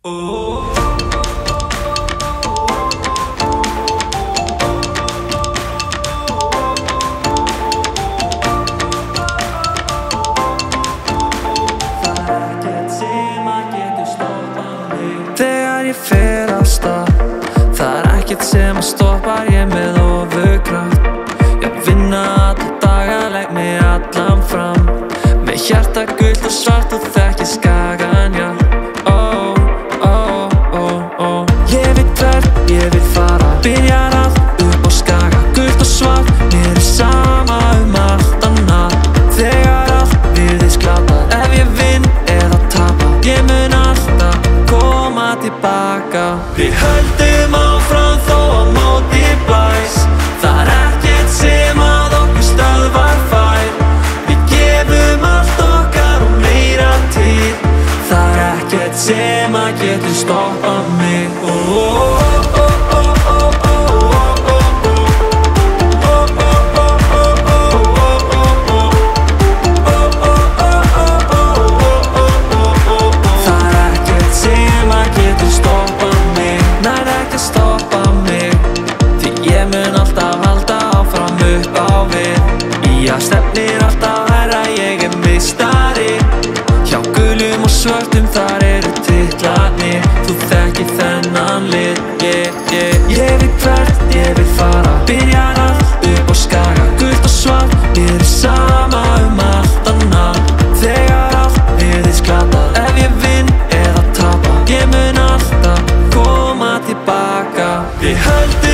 Þegar ég fer af stað, það ekkert sem stoppar ég með ofurkraft. Ég vinna alla daga, legg mig allan fram, með hjarta gult og svart og þekki skagan, já. Ég veit hvert ég vil fara, byrjar allt upp á Skaga. Gult og svart, mér sama allt annað. Þegar allt virðist glatað, ef ég vinn eða tapa, ég mun alltaf koma tilbaka. Við höldum áfram þó á móti blæs, það ekkert sem að okkur stöðvar fær. Við gefum allt okkar og meira til, það ekkert sem að getur stoppað mig. Stefnir alltaf hærra, ég meistari. Hjá gulum og svörtum, þar eru titlarnir. Þú þekkir þennan lit, Ég veit hvert ég vil fara, byrjar allt upp á Skaga. Gult og svart, mér sama allt annað. Þegar allt virðist glatað, ef ég vinn eða tapa, ég mun alltaf koma tilbaka. Við höldum